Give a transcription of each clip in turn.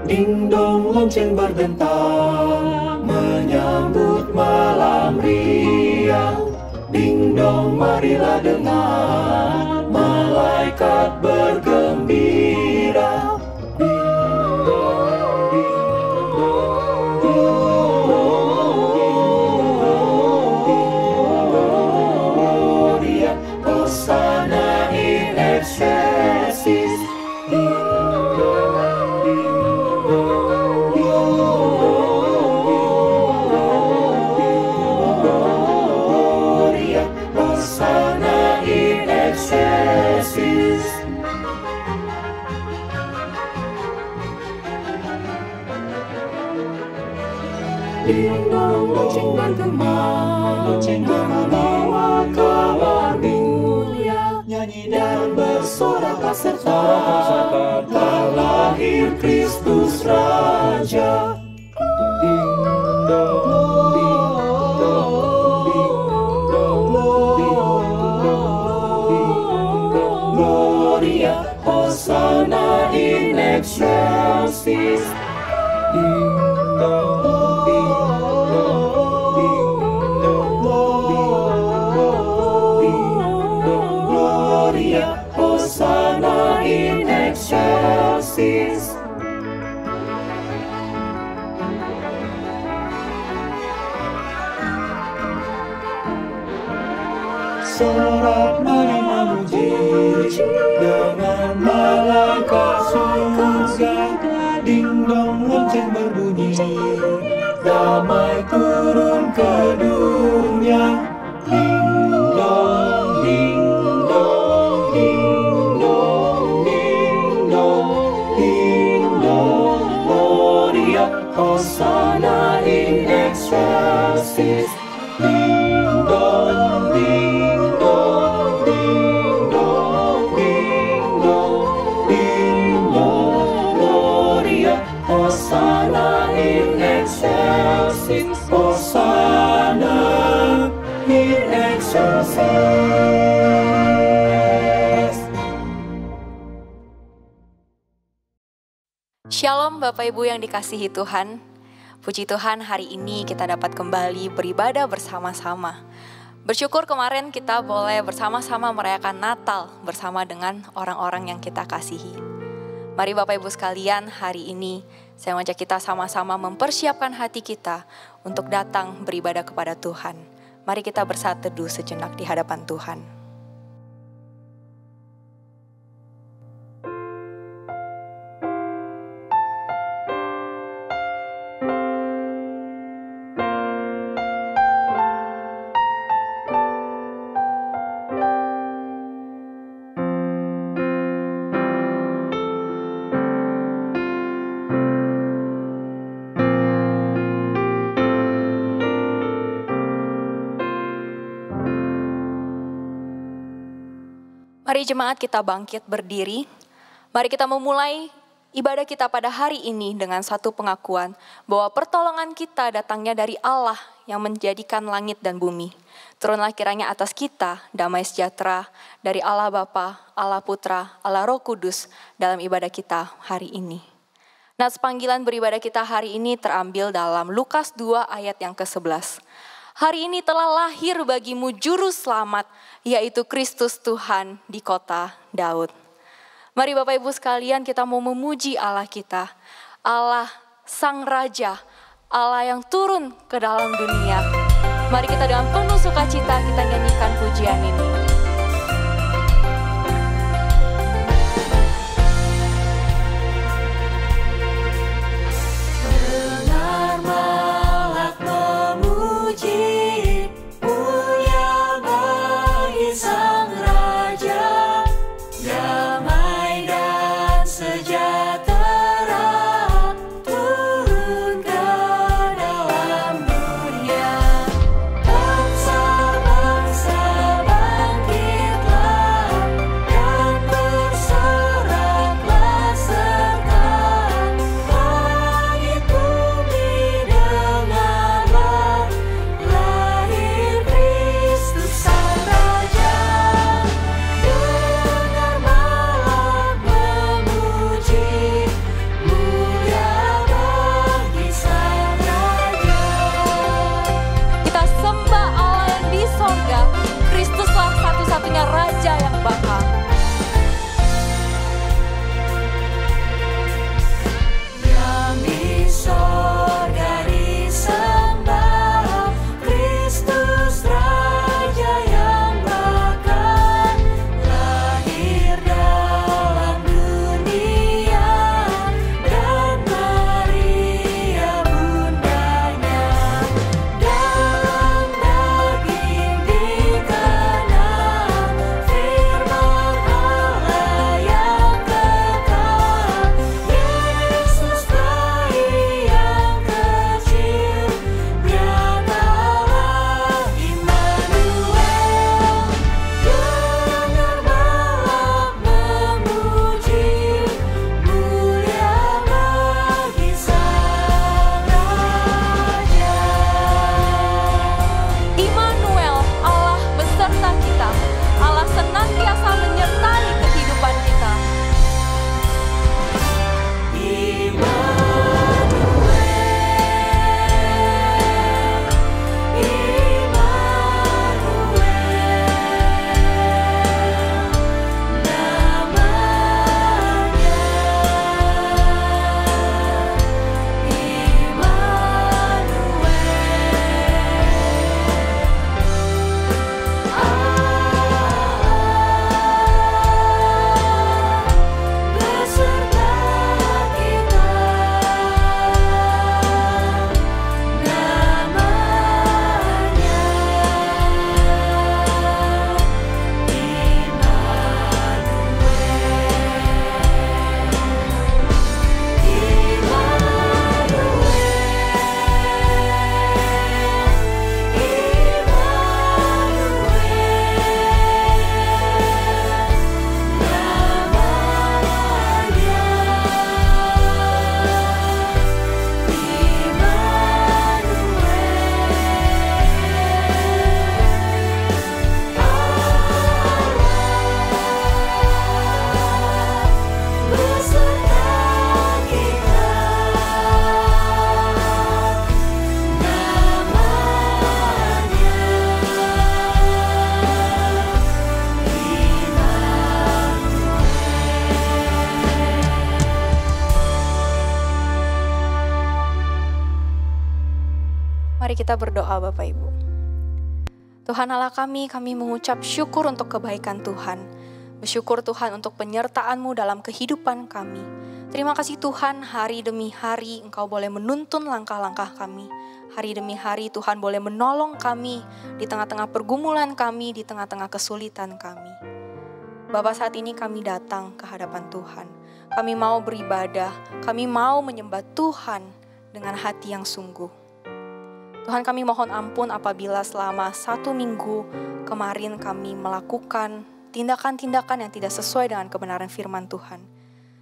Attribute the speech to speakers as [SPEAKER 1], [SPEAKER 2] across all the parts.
[SPEAKER 1] Ding dong lonceng berdentang menyambut malam riang. Ding dong marilah dengar malaikat bergembira. Ding dong, gloria, Hosanna in excelsis. Hosanna in excelsis. Ding dong lonceng bergema, membawa kabar mulia. Nyanyi dan bersorak serta terlahir Kristus Raja. Ding dong, ding dong, gloria, Hosanna in excelsis. Ding dong, ding dong, gloria, Hosanna in excelsis. Sorak mari memuji dengan malaikat surga. Ding dong lonceng berbunyi, damai turun ke dunia. Ding dong, ding dong, ding dong, ding dong, ding dong, gloria, Hosanna in excelsis. Ding dong, ding dong, ding dong, ding dong, ding dong, gloria, Hosanna in excelsis. Hosanna in excelsis.
[SPEAKER 2] Shalom Bapak Ibu yang dikasihi Tuhan. Puji Tuhan, hari ini kita dapat kembali beribadah bersama-sama. Bersyukur kemarin kita boleh bersama-sama merayakan Natal bersama dengan orang-orang yang kita kasihi. Mari Bapak Ibu sekalian, hari ini saya mengajak kita sama-sama mempersiapkan hati kita untuk datang beribadah kepada Tuhan. Mari kita bersatu teduh sejenak di hadapan Tuhan. Mari jemaat kita bangkit berdiri. Mari kita memulai ibadah kita pada hari ini dengan satu pengakuan bahwa pertolongan kita datangnya dari Allah yang menjadikan langit dan bumi. Turunlah kiranya atas kita damai sejahtera dari Allah Bapa, Allah Putra, Allah Roh Kudus dalam ibadah kita hari ini. Nah, panggilan beribadah kita hari ini terambil dalam Lukas 2 ayat yang ke-11. Hari ini telah lahir bagimu juru selamat, yaitu Kristus Tuhan di kota Daud. Mari Bapak Ibu sekalian, kita mau memuji Allah kita, Allah Sang Raja, Allah yang turun ke dalam dunia. Mari kita dengan penuh sukacita kita nyanyikan pujian ini.
[SPEAKER 3] Bangsa-bangsa
[SPEAKER 2] kita berdoa Bapak Ibu. Tuhan Allah kami mengucap syukur untuk kebaikan Tuhan. Bersyukur Tuhan untuk penyertaan-Mu dalam kehidupan kami. Terima kasih Tuhan, hari demi hari Engkau boleh menuntun langkah-langkah kami. Hari demi hari Tuhan boleh menolong kami di tengah-tengah pergumulan kami, di tengah-tengah kesulitan kami. Bapa, saat ini kami datang ke hadapan Tuhan. Kami mau beribadah, kami mau menyembah Tuhan dengan hati yang sungguh. Tuhan, kami mohon ampun apabila selama 1 minggu kemarin kami melakukan tindakan-tindakan yang tidak sesuai dengan kebenaran firman Tuhan.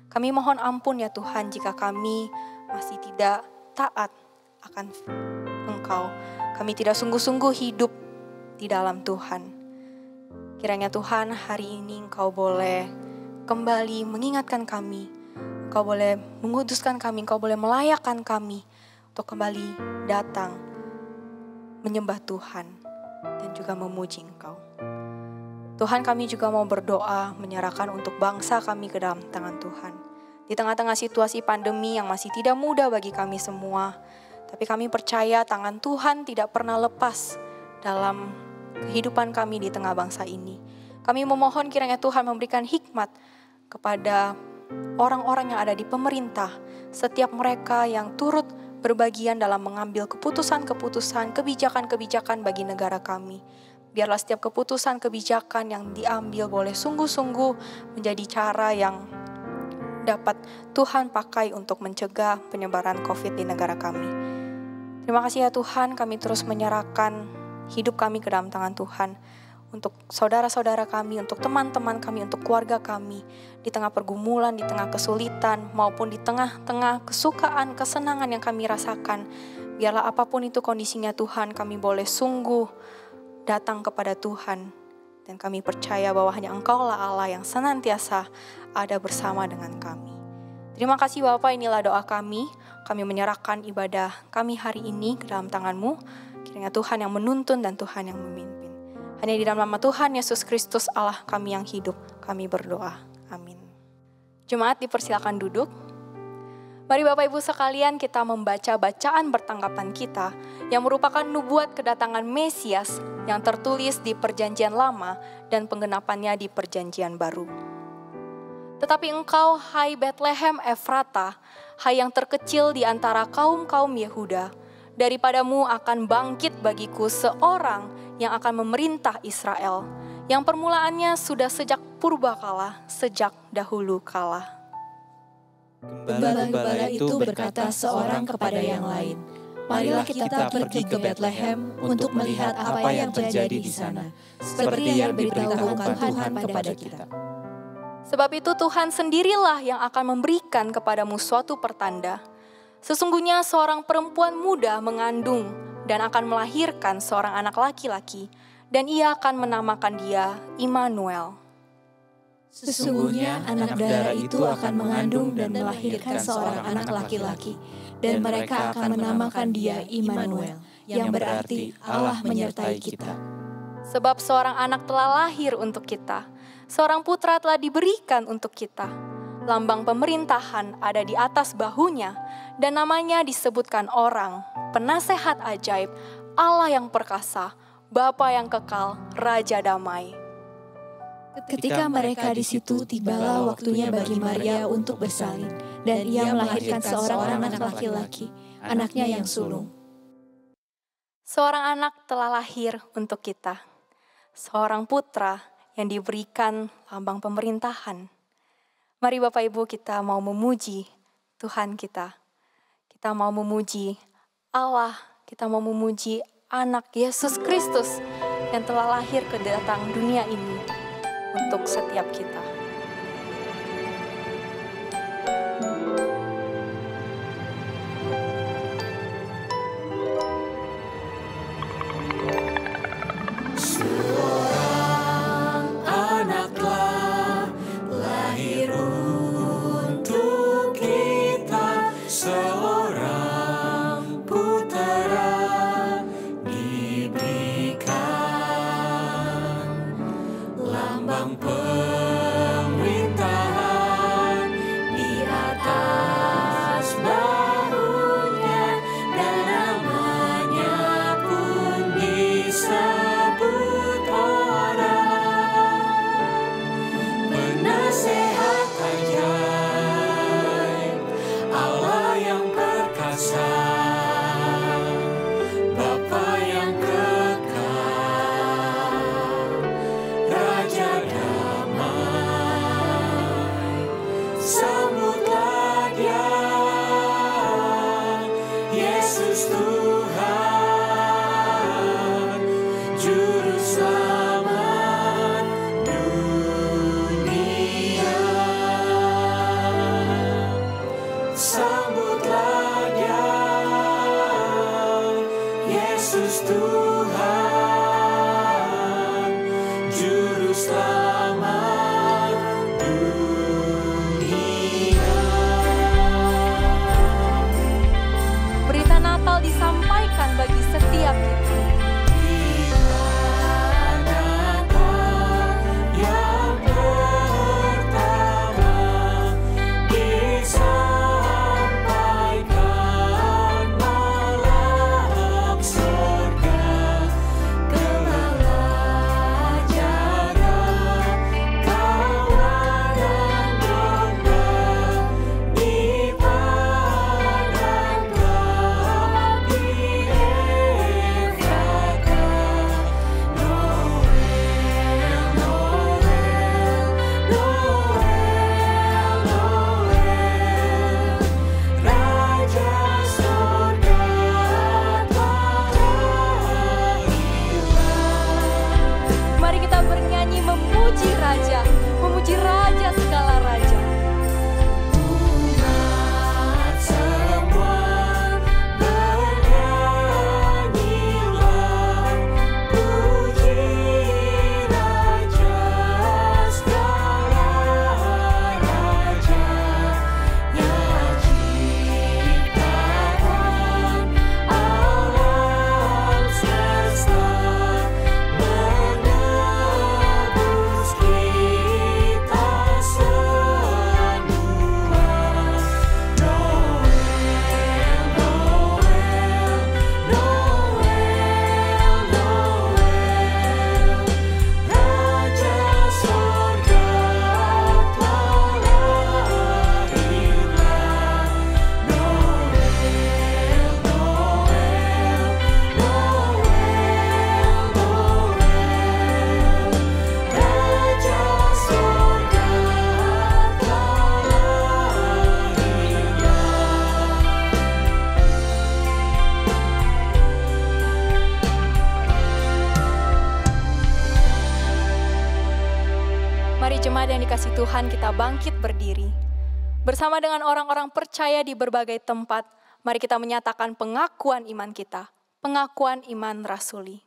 [SPEAKER 2] Kami mohon ampun ya Tuhan jika kami masih tidak taat akan Engkau. Kami tidak sungguh-sungguh hidup di dalam Tuhan. Kiranya Tuhan hari ini Engkau boleh kembali mengingatkan kami. Engkau boleh menguduskan kami, Engkau boleh melayakkan kami untuk kembali datang menyembah Tuhan dan juga memuji Engkau. Tuhan, kami juga mau berdoa menyerahkan untuk bangsa kami ke dalam tangan Tuhan. Di tengah-tengah situasi pandemi yang masih tidak mudah bagi kami semua, tapi kami percaya tangan Tuhan tidak pernah lepas dalam kehidupan kami di tengah bangsa ini. Kami memohon kiranya Tuhan memberikan hikmat kepada orang-orang yang ada di pemerintah, setiap mereka yang turut berbagian dalam mengambil keputusan-keputusan, kebijakan-kebijakan bagi negara kami. Biarlah setiap keputusan kebijakan yang diambil boleh sungguh-sungguh menjadi cara yang dapat Tuhan pakai untuk mencegah penyebaran COVID di negara kami. Terima kasih ya Tuhan, kami terus menyerahkan hidup kami ke dalam tangan Tuhan. Untuk saudara-saudara kami, untuk teman-teman kami, untuk keluarga kami. Di tengah pergumulan, di tengah kesulitan, maupun di tengah-tengah kesukaan, kesenangan yang kami rasakan. Biarlah apapun itu kondisinya Tuhan, kami boleh sungguh datang kepada Tuhan, dan kami percaya bahwa hanya Engkaulah Allah yang senantiasa ada bersama dengan kami. Terima kasih Bapa, inilah doa kami. Kami menyerahkan ibadah kami hari ini ke dalam tangan-Mu. Kiranya Tuhan yang menuntun dan Tuhan yang memimpin. Hanya di dalam nama Tuhan Yesus Kristus Allah kami yang hidup, kami berdoa. Amin. Jemaat dipersilakan duduk. Mari Bapak Ibu sekalian kita membaca bacaan bertanggapan kita yang merupakan nubuat kedatangan Mesias yang tertulis di Perjanjian Lama dan penggenapannya di Perjanjian Baru. Tetapi engkau, hai Betlehem Efrata, hai yang terkecil di antara kaum-kaum Yehuda, daripadamu akan bangkit bagiku seorang yang akan memerintah Israel, yang permulaannya sudah sejak purbakala, sejak dahulu kala.
[SPEAKER 1] Gembala-gembala itu berkata seorang kepada yang lain, marilah kita pergi ke Betlehem untuk melihat apa yang terjadi di sana, seperti yang diberitahukan Tuhan kepada kita.
[SPEAKER 2] Sebab itu Tuhan sendirilah yang akan memberikan kepadamu suatu pertanda. Sesungguhnya seorang perempuan muda mengandung dan akan melahirkan seorang anak laki-laki, dan ia akan menamakan dia Immanuel.
[SPEAKER 1] Sesungguhnya anak darah itu akan mengandung dan melahirkan seorang anak laki-laki, dan mereka akan menamakan dia Immanuel, yang berarti Allah menyertai kita.
[SPEAKER 2] Sebab seorang anak telah lahir untuk kita, seorang putra telah diberikan untuk kita. Lambang pemerintahan ada di atas bahunya, dan namanya disebutkan orang, penasehat ajaib, Allah yang perkasa, Bapa yang kekal, Raja damai.
[SPEAKER 1] Ketika mereka di situ, tibalah waktunya bagi Maria untuk bersalin, dan ia melahirkan seorang anak laki-laki, anaknya yang sulung.
[SPEAKER 2] Seorang anak telah lahir untuk kita, seorang putra yang diberikan lambang pemerintahan. Mari Bapak Ibu kita mau memuji Tuhan kita. Kita mau memuji Allah, kita mau memuji anak Yesus Kristus yang telah lahir ke datang dunia ini untuk setiap kita.
[SPEAKER 1] Seorang anaklah lahir untuk kita, seorang putera diberikan, lambang
[SPEAKER 2] jemaat yang dikasihi Tuhan, kita bangkit berdiri. Bersama dengan orang-orang percaya di berbagai tempat, mari kita menyatakan pengakuan iman kita, pengakuan iman rasuli.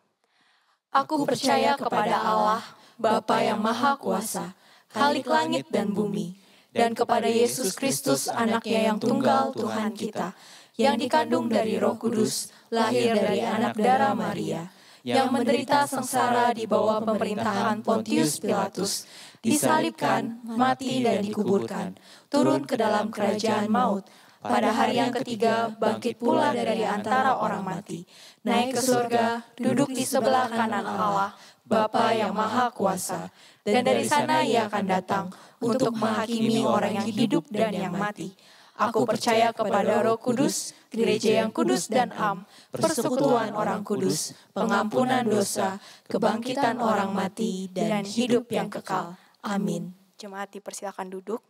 [SPEAKER 2] Aku percaya kepada Allah, Bapa yang Maha Kuasa, Khalik langit dan bumi, dan kepada Yesus Kristus, Anaknya yang tunggal Tuhan kita, yang dikandung dari Roh Kudus, lahir dari anak darah Maria, yang menderita sengsara di bawah pemerintahan Pontius Pilatus, disalibkan, mati dan dikuburkan, turun ke dalam kerajaan maut, pada hari yang ketiga bangkit pula dari antara orang mati, naik ke surga, duduk di sebelah kanan Allah, Bapa yang Maha Kuasa, dan dari sana Ia akan datang untuk menghakimi orang yang hidup dan yang mati. Aku percaya kepada Roh Kudus, gereja yang kudus dan am, persekutuan orang kudus, pengampunan dosa, kebangkitan orang mati, dan hidup yang kekal. Amin. Jemaat dipersilakan duduk.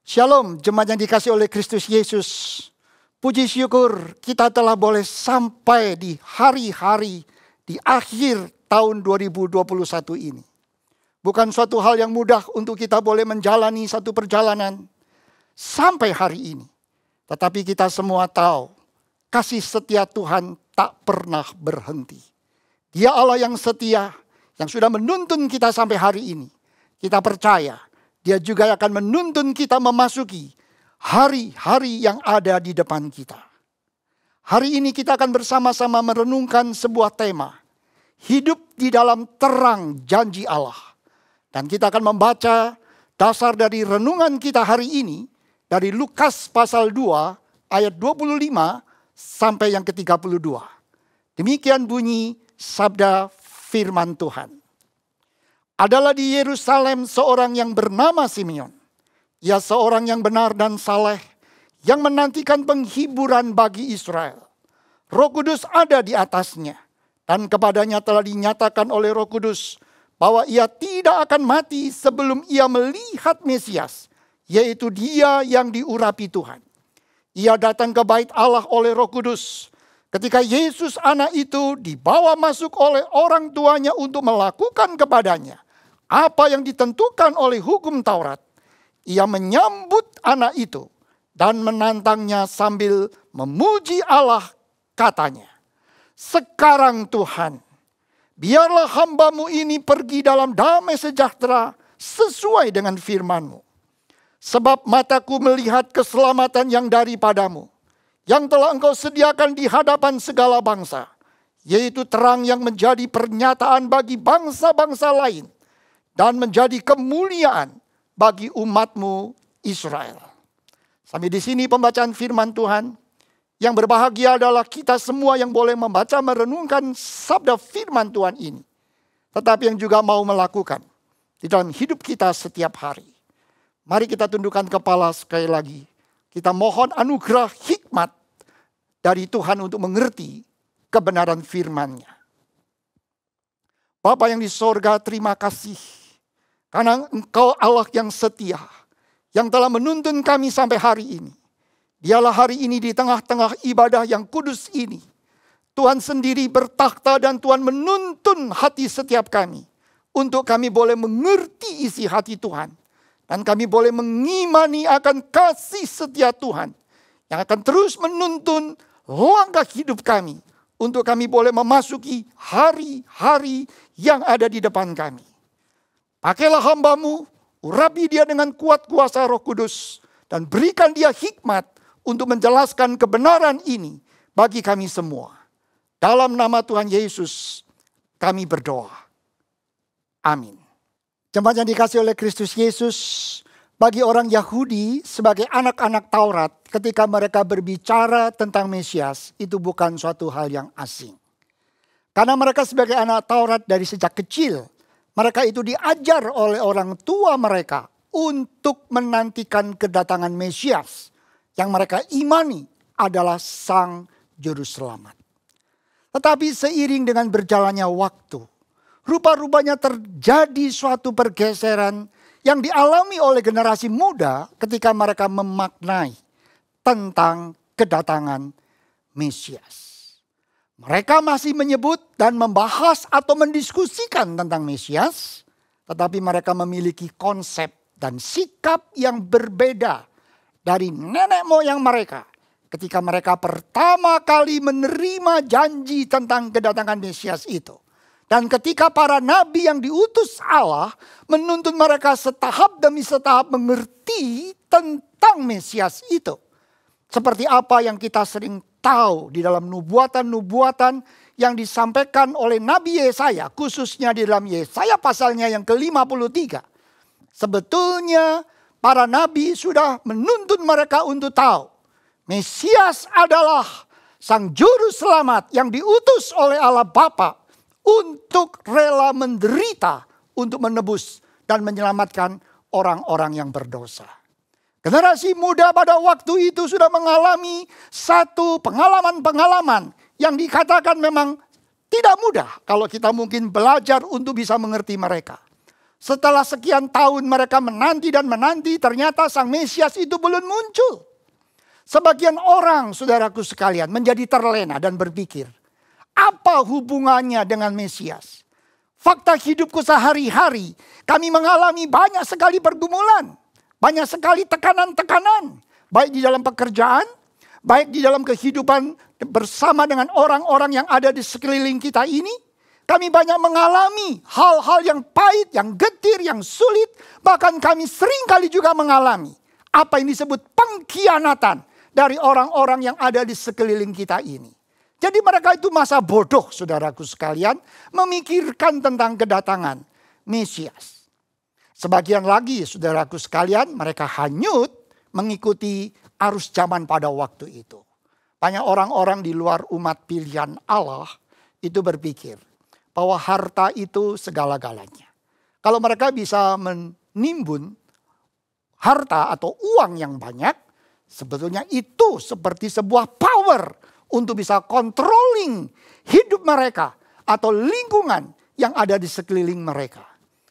[SPEAKER 3] Shalom, jemaat yang dikasihi oleh Kristus Yesus. Puji syukur kita telah boleh sampai di hari-hari di akhir tahun 2021 ini. Bukan suatu hal yang mudah untuk kita boleh menjalani satu perjalanan sampai hari ini. Tetapi kita semua tahu kasih setia Tuhan tak pernah berhenti. Dia Allah yang setia, yang sudah menuntun kita sampai hari ini. Kita percaya Dia juga akan menuntun kita memasuki hari-hari yang ada di depan kita. Hari ini kita akan bersama-sama merenungkan sebuah tema. Hidup di dalam terang janji Allah. Dan kita akan membaca dasar dari renungan kita hari ini dari Lukas pasal 2 ayat 25 sampai yang ke-32. Demikian bunyi sabda firman Tuhan. Adalah di Yerusalem seorang yang bernama Simeon. Ia seorang yang benar dan saleh, yang menantikan penghiburan bagi Israel. Roh Kudus ada di atasnya, dan kepadanya telah dinyatakan oleh Roh Kudus bahwa ia tidak akan mati sebelum ia melihat Mesias, yaitu Dia yang diurapi Tuhan. Ia datang ke bait Allah oleh Roh Kudus ketika Yesus anak itu dibawa masuk oleh orang tuanya untuk melakukan kepadanya apa yang ditentukan oleh hukum Taurat. Ia menyambut anak itu dan menantangnya sambil memuji Allah, katanya, "Sekarang Tuhan, biarlah hamba-Mu ini pergi dalam damai sejahtera sesuai dengan firman-Mu. Sebab mataku melihat keselamatan yang daripadamu, yang telah Engkau sediakan di hadapan segala bangsa, yaitu terang yang menjadi pernyataan bagi bangsa-bangsa lain, dan menjadi kemuliaan bagi umat-Mu Israel." Sampai di sini pembacaan firman Tuhan. Yang berbahagia adalah kita semua yang boleh membaca merenungkan sabda firman Tuhan ini. Tetapi yang juga mau melakukan di dalam hidup kita setiap hari. Mari kita tundukkan kepala sekali lagi. Kita mohon anugerah hikmat dari Tuhan untuk mengerti kebenaran firman-Nya. Bapa yang di sorga, terima kasih. Karena Engkau Allah yang setia, yang telah menuntun kami sampai hari ini. Dialah hari ini di tengah-tengah ibadah yang kudus ini. Tuhan sendiri bertakhta dan Tuhan menuntun hati setiap kami. Untuk kami boleh mengerti isi hati Tuhan. Dan kami boleh mengimani akan kasih setia Tuhan. Yang akan terus menuntun langkah hidup kami. Untuk kami boleh memasuki hari-hari yang ada di depan kami. Pakailah hamba-Mu, urapi dia dengan kuat kuasa Roh Kudus. Dan berikan dia hikmat untuk menjelaskan kebenaran ini bagi kami semua. Dalam nama Tuhan Yesus kami berdoa. Amin. Jemaat yang dikasihi oleh Kristus Yesus, bagi orang Yahudi sebagai anak-anak Taurat, ketika mereka berbicara tentang Mesias, itu bukan suatu hal yang asing. Karena mereka sebagai anak Taurat dari sejak kecil, mereka itu diajar oleh orang tua mereka untuk menantikan kedatangan Mesias yang mereka imani adalah Sang Juru Selamat. Tetapi seiring dengan berjalannya waktu, rupa-rupanya terjadi suatu pergeseran yang dialami oleh generasi muda ketika mereka memaknai tentang kedatangan Mesias. Mereka masih menyebut dan membahas atau mendiskusikan tentang Mesias, tetapi mereka memiliki konsep dan sikap yang berbeda dari nenek moyang mereka ketika mereka pertama kali menerima janji tentang kedatangan Mesias itu. Dan ketika para nabi yang diutus Allah menuntun mereka setahap demi setahap mengerti tentang Mesias itu. Seperti apa yang kita sering tahu di dalam nubuatan-nubuatan yang disampaikan oleh Nabi Yesaya, khususnya di dalam Yesaya pasalnya yang ke-53. Sebetulnya para nabi sudah menuntun mereka untuk tahu Mesias adalah Sang Juru Selamat yang diutus oleh Allah Bapa untuk rela menderita untuk menebus dan menyelamatkan orang-orang yang berdosa. Generasi muda pada waktu itu sudah mengalami satu pengalaman-pengalaman yang dikatakan memang tidak mudah kalau kita mungkin belajar untuk bisa mengerti mereka. Setelah sekian tahun mereka menanti dan menanti, ternyata Sang Mesias itu belum muncul. Sebagian orang, saudaraku sekalian, menjadi terlena dan berpikir, apa hubungannya dengan Mesias? Fakta hidupku sehari-hari, kami mengalami banyak sekali pergumulan. Banyak sekali tekanan-tekanan. Baik di dalam pekerjaan, baik di dalam kehidupan bersama dengan orang-orang yang ada di sekeliling kita ini. Kami banyak mengalami hal-hal yang pahit, yang getir, yang sulit. Bahkan kami seringkali juga mengalami apa yang disebut pengkhianatan dari orang-orang yang ada di sekeliling kita ini. Jadi mereka itu masa bodoh, saudaraku sekalian, memikirkan tentang kedatangan Mesias. Sebagian lagi, saudaraku sekalian, mereka hanyut mengikuti arus zaman pada waktu itu. Banyak orang-orang di luar umat pilihan Allah itu berpikir bahwa harta itu segala-galanya. Kalau mereka bisa menimbun harta atau uang yang banyak, sebetulnya itu seperti sebuah power untuk bisa controlling hidup mereka atau lingkungan yang ada di sekeliling mereka.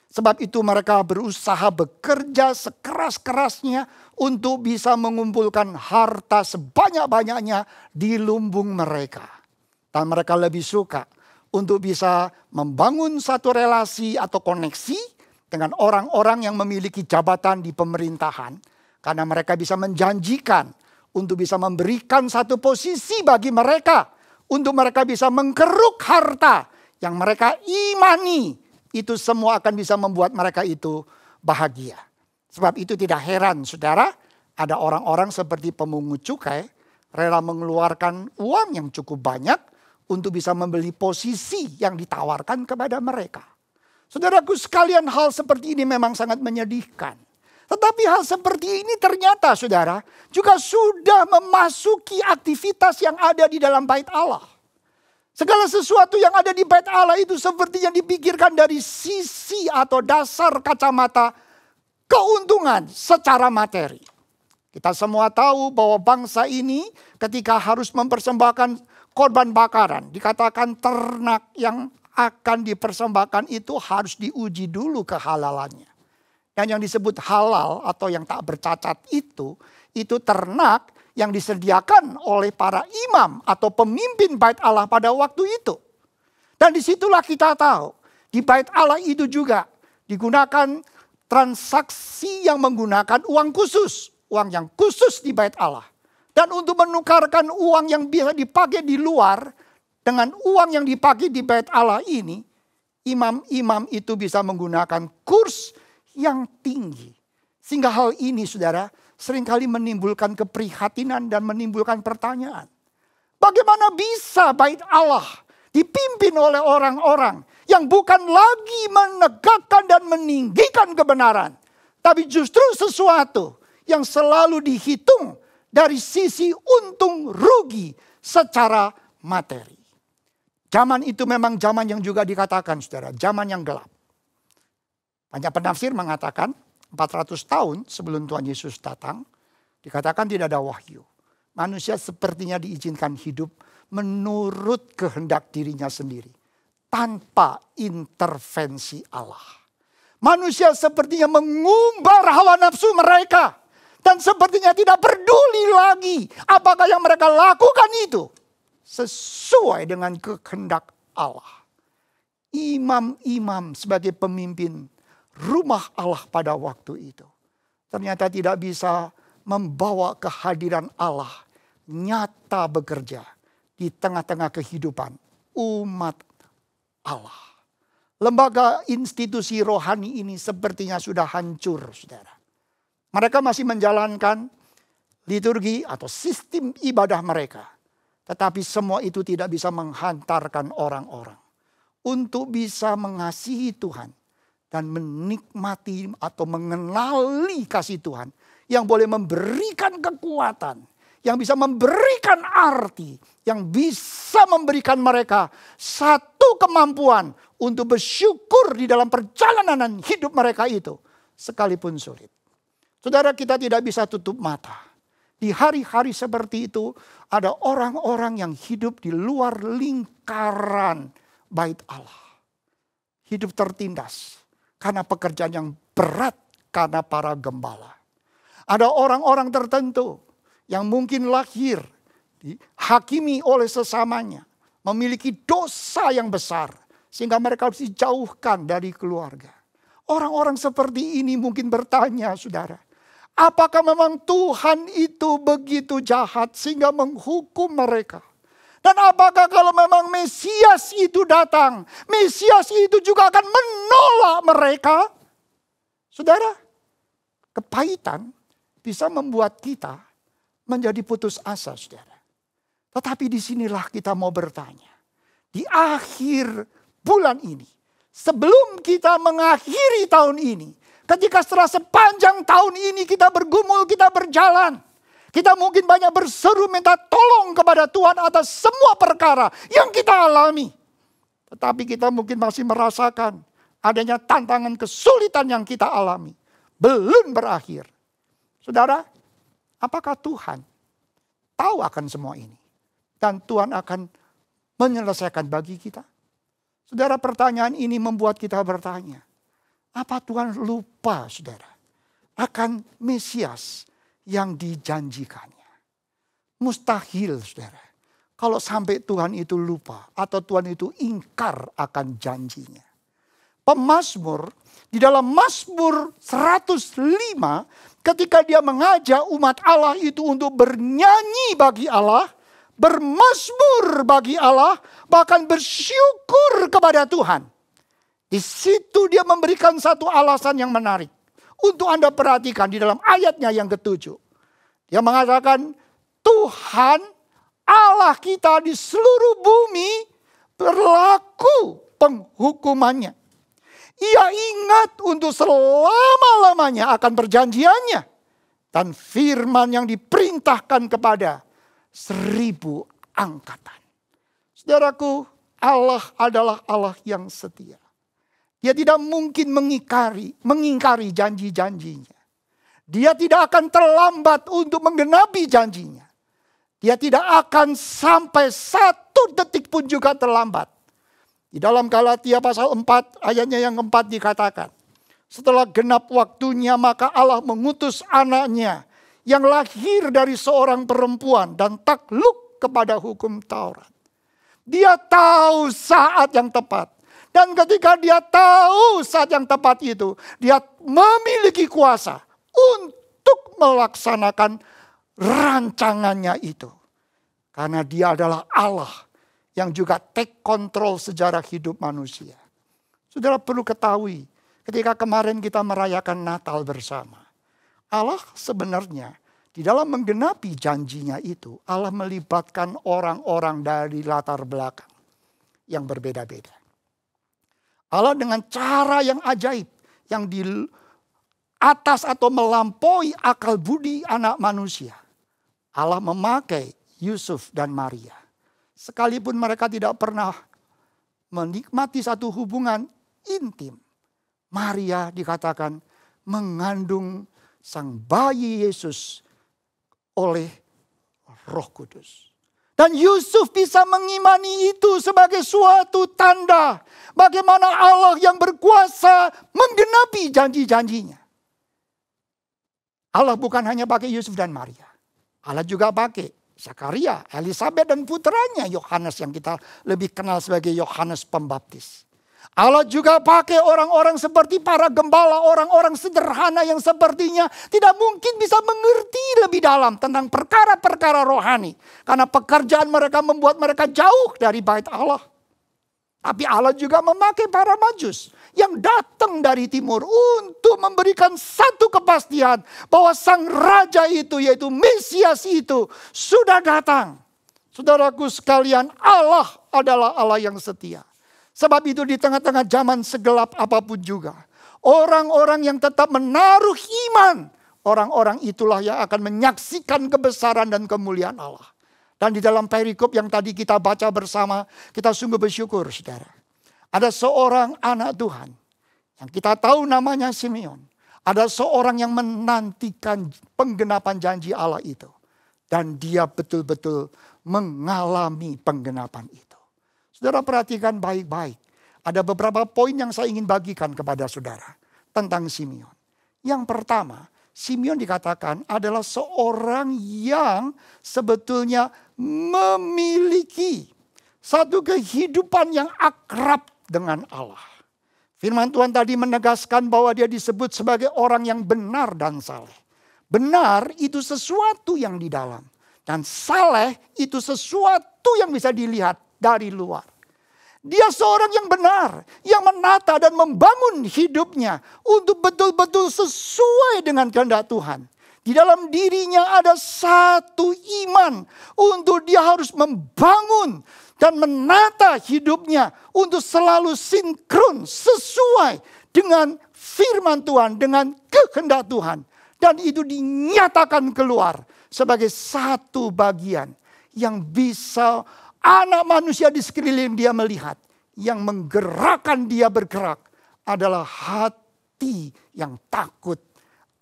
[SPEAKER 3] Sebab itu mereka berusaha bekerja sekeras-kerasnya untuk bisa mengumpulkan harta sebanyak-banyaknya di lumbung mereka. Dan mereka lebih suka untuk bisa membangun satu relasi atau koneksi dengan orang-orang yang memiliki jabatan di pemerintahan. Karena mereka bisa menjanjikan untuk bisa memberikan satu posisi bagi mereka. Untuk mereka bisa mengkeruk harta yang mereka imani. Itu semua akan bisa membuat mereka itu bahagia. Sebab itu tidak heran saudara, ada orang-orang seperti pemungut cukai rela mengeluarkan uang yang cukup banyak untuk bisa membeli posisi yang ditawarkan kepada mereka. Saudaraku sekalian, hal seperti ini memang sangat menyedihkan. Tetapi hal seperti ini ternyata saudara juga sudah memasuki aktivitas yang ada di dalam bait Allah. Segala sesuatu yang ada di bait Allah itu sepertinya dipikirkan dari sisi atau dasar kacamata keuntungan secara materi. Kita semua tahu bahwa bangsa ini ketika harus mempersembahkan korban bakaran, dikatakan ternak yang akan dipersembahkan itu harus diuji dulu kehalalannya. Dan yang disebut halal atau yang tak bercacat itu ternak yang disediakan oleh para imam atau pemimpin bait Allah pada waktu itu. Dan disitulah kita tahu di bait Allah itu juga digunakan transaksi yang menggunakan uang khusus. Uang yang khusus di bait Allah. Dan untuk menukarkan uang yang bisa dipakai di luar dengan uang yang dipakai di bait Allah ini, imam-imam itu bisa menggunakan kurs yang tinggi. Sehingga hal ini saudara seringkali menimbulkan keprihatinan dan menimbulkan pertanyaan. Bagaimana bisa bait Allah dipimpin oleh orang-orang yang bukan lagi menegakkan dan meninggikan kebenaran. Tapi justru sesuatu yang selalu dihitung dari sisi untung rugi secara materi. Zaman itu memang zaman yang juga dikatakan saudara, zaman yang gelap. Banyak penafsir mengatakan 400 tahun sebelum Tuhan Yesus datang, dikatakan tidak ada wahyu. Manusia sepertinya diizinkan hidup menurut kehendak dirinya sendiri. Tanpa intervensi Allah. Manusia sepertinya mengumbar hawa nafsu mereka. Dan sepertinya tidak peduli lagi apakah yang mereka lakukan itu sesuai dengan kehendak Allah. Imam-imam sebagai pemimpin rumah Allah pada waktu itu ternyata tidak bisa membawa kehadiran Allah nyata bekerja di tengah-tengah kehidupan umat Allah. Lembaga institusi rohani ini sepertinya sudah hancur, saudara. Mereka masih menjalankan liturgi atau sistem ibadah mereka. Tetapi semua itu tidak bisa menghantarkan orang-orang untuk bisa mengasihi Tuhan dan menikmati atau mengenali kasih Tuhan yang boleh memberikan kekuatan, yang bisa memberikan arti, yang bisa memberikan mereka satu kemampuan untuk bersyukur di dalam perjalanan hidup mereka itu sekalipun sulit. Saudara, kita tidak bisa tutup mata. Di hari-hari seperti itu ada orang-orang yang hidup di luar lingkaran bait Allah. Hidup tertindas karena pekerjaan yang berat karena para gembala. Ada orang-orang tertentu yang mungkin lahir dihakimi oleh sesamanya. Memiliki dosa yang besar sehingga mereka harus dijauhkan dari keluarga. Orang-orang seperti ini mungkin bertanya, saudara. Apakah memang Tuhan itu begitu jahat sehingga menghukum mereka? Dan apakah kalau memang Mesias itu datang, Mesias itu juga akan menolak mereka? Saudara, kepahitan bisa membuat kita menjadi putus asa, saudara. Tetapi disinilah kita mau bertanya. Di akhir bulan ini, sebelum kita mengakhiri tahun ini, ketika setelah sepanjang tahun ini kita bergumul, kita berjalan, kita mungkin banyak berseru minta tolong kepada Tuhan atas semua perkara yang kita alami. Tetapi kita mungkin masih merasakan adanya tantangan kesulitan yang kita alami. Belum berakhir. Saudara, apakah Tuhan tahu akan semua ini? Dan Tuhan akan menyelesaikan bagi kita? Saudara, pertanyaan ini membuat kita bertanya. Apa Tuhan lupa, saudara, akan Mesias yang dijanjikannya? Mustahil, saudara. Kalau sampai Tuhan itu lupa atau Tuhan itu ingkar akan janjinya. Pemazmur di dalam Mazmur 105 ketika dia mengajak umat Allah itu untuk bernyanyi bagi Allah, bermazmur bagi Allah, bahkan bersyukur kepada Tuhan. Di situ dia memberikan satu alasan yang menarik. Untuk Anda perhatikan di dalam ayatnya yang ke-7. Dia mengatakan, Tuhan Allah kita di seluruh bumi berlaku penghukumannya. Ia ingat untuk selama-lamanya akan perjanjiannya. Dan firman yang diperintahkan kepada 1000 angkatan. Saudaraku, Allah adalah Allah yang setia. Dia tidak mungkin mengingkari janji-janjinya. Dia tidak akan terlambat untuk menggenapi janjinya. Dia tidak akan sampai 1 detik pun juga terlambat. Di dalam Galatia pasal 4 ayatnya yang keempat dikatakan. Setelah genap waktunya maka Allah mengutus anaknya yang lahir dari seorang perempuan dan takluk kepada hukum Taurat. Dia tahu saat yang tepat. Dan ketika dia tahu saat yang tepat itu, dia memiliki kuasa untuk melaksanakan rancangannya itu. Karena dia adalah Allah yang juga take control sejarah hidup manusia. Saudara perlu ketahui, ketika kemarin kita merayakan Natal bersama, Allah sebenarnya di dalam menggenapi janjinya itu, Allah melibatkan orang-orang dari latar belakang yang berbeda-beda. Allah dengan cara yang ajaib, yang di atas atau melampaui akal budi anak manusia. Allah memakai Yusuf dan Maria. Sekalipun mereka tidak pernah menikmati satu hubungan intim. Maria dikatakan mengandung sang bayi Yesus oleh Roh Kudus. Dan Yusuf bisa mengimani itu sebagai suatu tanda bagaimana Allah yang berkuasa menggenapi janji-janjinya. Allah bukan hanya pakai Yusuf dan Maria. Allah juga pakai Zakaria, Elisabet dan putranya Yohanes yang kita lebih kenal sebagai Yohanes Pembaptis. Allah juga pakai orang-orang seperti para gembala, orang-orang sederhana yang sepertinya tidak mungkin bisa mengerti lebih dalam tentang perkara-perkara rohani. Karena pekerjaan mereka membuat mereka jauh dari bait Allah. Tapi Allah juga memakai para majus yang datang dari timur untuk memberikan satu kepastian bahwa sang raja itu, yaitu Mesias itu, sudah datang. Saudaraku sekalian, Allah adalah Allah yang setia. Sebab itu di tengah-tengah zaman segelap apapun juga, orang-orang yang tetap menaruh iman, orang-orang itulah yang akan menyaksikan kebesaran dan kemuliaan Allah. Dan di dalam perikop yang tadi kita baca bersama, kita sungguh bersyukur, saudara. Ada seorang anak Tuhan yang kita tahu namanya Simeon. Ada seorang yang menantikan penggenapan janji Allah itu. Dan dia betul-betul mengalami penggenapan itu. Saudara perhatikan baik-baik. Ada beberapa poin yang saya ingin bagikan kepada saudara tentang Simeon. Yang pertama, Simeon dikatakan adalah seorang yang sebetulnya memiliki satu kehidupan yang akrab dengan Allah. Firman Tuhan tadi menegaskan bahwa dia disebut sebagai orang yang benar dan saleh. Benar itu sesuatu yang di dalam. Dan saleh itu sesuatu yang bisa dilihat dari luar. Dia seorang yang benar, yang menata dan membangun hidupnya untuk betul-betul sesuai dengan kehendak Tuhan. Di dalam dirinya ada satu iman untuk dia harus membangun dan menata hidupnya untuk selalu sinkron sesuai dengan firman Tuhan, dengan kehendak Tuhan. Dan itu dinyatakan keluar sebagai satu bagian yang bisa anak manusia di sekeliling dia melihat. Yang menggerakkan dia bergerak adalah hati yang takut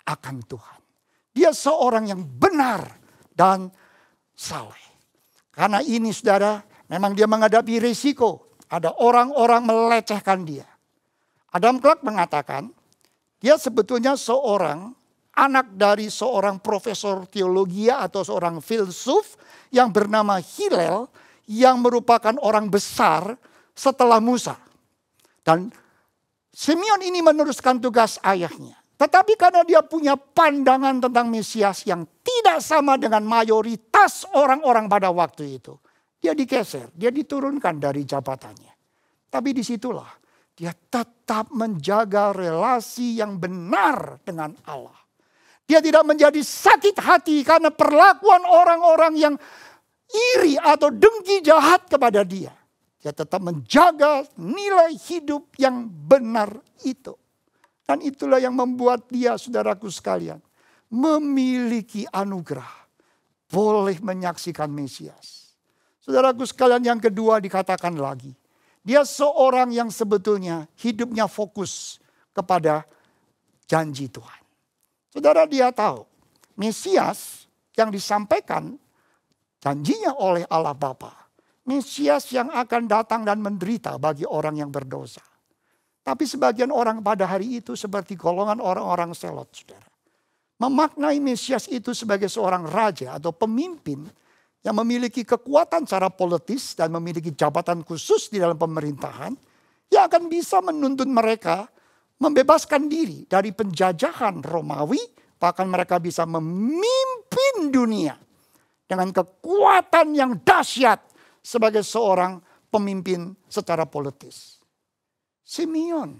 [SPEAKER 3] akan Tuhan. Dia seorang yang benar dan saleh. Karena ini saudara, memang dia menghadapi risiko. Ada orang-orang melecehkan dia. Adam Clarke mengatakan, dia sebetulnya seorang anak dari seorang profesor teologi atau seorang filsuf yang bernama Hillel, yang merupakan orang besar setelah Musa. Dan Simeon ini meneruskan tugas ayahnya. Tetapi karena dia punya pandangan tentang Mesias yang tidak sama dengan mayoritas orang-orang pada waktu itu. Dia digeser, dia diturunkan dari jabatannya. Tapi disitulah dia tetap menjaga relasi yang benar dengan Allah. Dia tidak menjadi sakit hati karena perlakuan orang-orang yang iri atau dengki jahat kepada dia. Dia tetap menjaga nilai hidup yang benar itu. Dan itulah yang membuat dia, saudaraku sekalian, memiliki anugerah. Boleh menyaksikan Mesias. Saudaraku sekalian, yang kedua dikatakan lagi. Dia seorang yang sebetulnya hidupnya fokus kepada janji Tuhan. Saudara, dia tahu Mesias yang disampaikan janjinya oleh Allah Bapa. Mesias yang akan datang dan menderita bagi orang yang berdosa. Tapi sebagian orang pada hari itu seperti golongan orang-orang selot, saudara. Memaknai Mesias itu sebagai seorang raja atau pemimpin yang memiliki kekuatan secara politis dan memiliki jabatan khusus di dalam pemerintahan. Yang akan bisa menuntun mereka membebaskan diri dari penjajahan Romawi. Bahkan mereka bisa memimpin dunia dengan kekuatan yang dahsyat sebagai seorang pemimpin secara politis. Simeon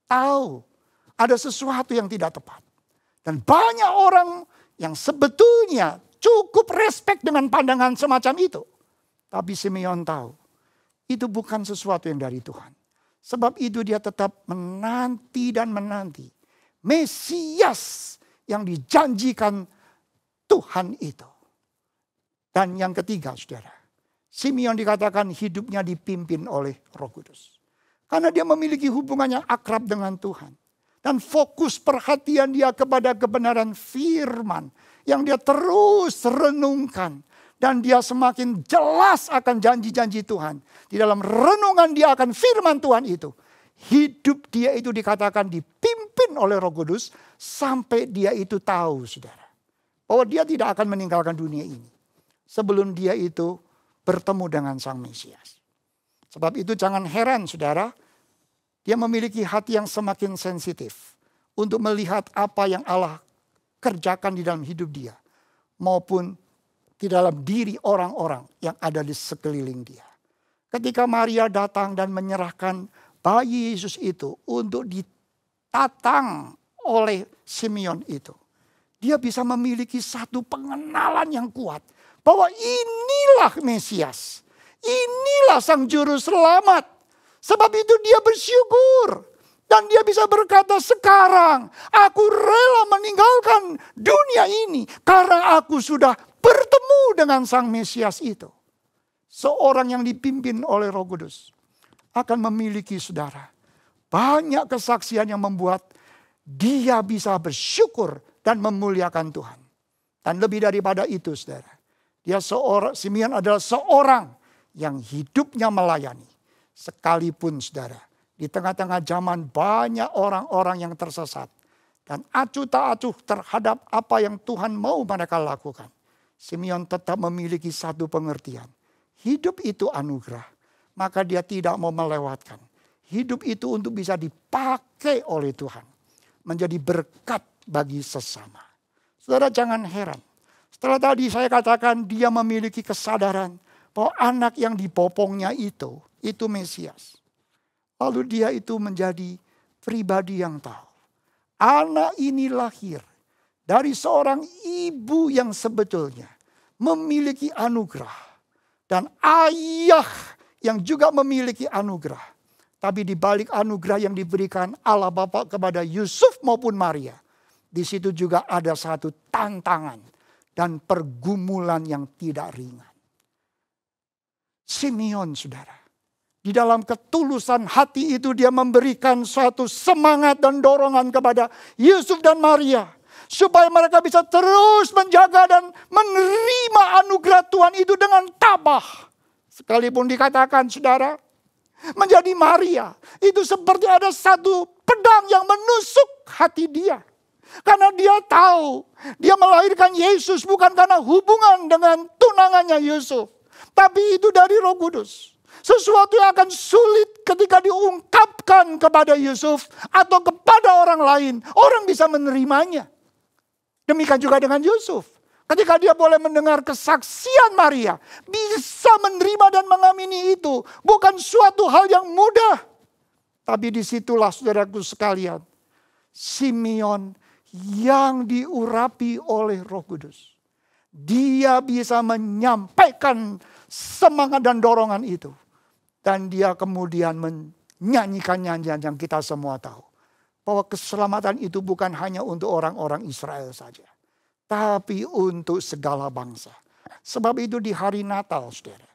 [SPEAKER 3] tahu ada sesuatu yang tidak tepat. Dan banyak orang yang sebetulnya cukup respect dengan pandangan semacam itu. Tapi Simeon tahu itu bukan sesuatu yang dari Tuhan. Sebab itu dia tetap menanti dan menanti Mesias yang dijanjikan Tuhan itu. Dan yang ketiga, saudara, Simeon dikatakan hidupnya dipimpin oleh Roh Kudus. Karena dia memiliki hubungan yang akrab dengan Tuhan. Dan fokus perhatian dia kepada kebenaran firman. Yang dia terus renungkan. Dan dia semakin jelas akan janji-janji Tuhan. Di dalam renungan dia akan firman Tuhan itu. Hidup dia itu dikatakan dipimpin oleh Roh Kudus. Sampai dia itu tahu, saudara. Bahwa dia tidak akan meninggalkan dunia ini. Sebelum dia itu bertemu dengan Sang Mesias. Sebab itu jangan heran, saudara. Dia memiliki hati yang semakin sensitif. Untuk melihat apa yang Allah kerjakan di dalam hidup dia. Maupun di dalam diri orang-orang yang ada di sekeliling dia. Ketika Maria datang dan menyerahkan bayi Yesus itu untuk ditatang oleh Simeon itu. Dia bisa memiliki satu pengenalan yang kuat. Bahwa inilah Mesias. Inilah Sang Juru Selamat. Sebab itu dia bersyukur. Dan dia bisa berkata, sekarang aku rela meninggalkan dunia ini. Karena aku sudah bertemu dengan Sang Mesias itu. Seorang yang dipimpin oleh Roh Kudus akan memiliki, saudara, banyak kesaksian yang membuat dia bisa bersyukur dan memuliakan Tuhan. Dan lebih daripada itu, saudara, Simeon adalah seorang yang hidupnya melayani. Sekalipun, saudara, di tengah-tengah zaman banyak orang-orang yang tersesat. Dan acuh tak acuh terhadap apa yang Tuhan mau mereka lakukan. Simeon tetap memiliki satu pengertian. Hidup itu anugerah. Maka dia tidak mau melewatkan. Hidup itu untuk bisa dipakai oleh Tuhan. Menjadi berkat bagi sesama. Saudara, jangan heran. Setelah tadi saya katakan dia memiliki kesadaran. Bahwa anak yang dipopongnya itu Mesias. Lalu dia itu menjadi pribadi yang tahu. Anak ini lahir dari seorang ibu yang sebetulnya memiliki anugerah. Dan ayah yang juga memiliki anugerah. Tapi di balik anugerah yang diberikan Allah Bapa kepada Yusuf maupun Maria. Di situ juga ada satu tantangan dan pergumulan yang tidak ringan. Simeon, saudara. Di dalam ketulusan hati itu dia memberikan suatu semangat dan dorongan kepada Yusuf dan Maria. Supaya mereka bisa terus menjaga dan menerima anugerah Tuhan itu dengan tabah. Sekalipun dikatakan, saudara, menjadi Maria itu seperti ada satu pedang yang menusuk hati dia. Karena dia tahu dia melahirkan Yesus bukan karena hubungan dengan tunangannya Yusuf. Tapi itu dari Roh Kudus. Sesuatu yang akan sulit ketika diungkapkan kepada Yusuf atau kepada orang lain. Orang bisa menerimanya. Demikian juga dengan Yusuf. Ketika dia boleh mendengar kesaksian Maria. Bisa menerima dan mengamini itu. Bukan suatu hal yang mudah. Tapi disitulah saudaraku sekalian. Simeon yang diurapi oleh Roh Kudus. Dia bisa menyampaikan semangat dan dorongan itu. Dan dia kemudian menyanyikan nyanyian yang kita semua tahu. Bahwa keselamatan itu bukan hanya untuk orang-orang Israel saja. Tapi untuk segala bangsa. Sebab itu di hari Natal, saudara.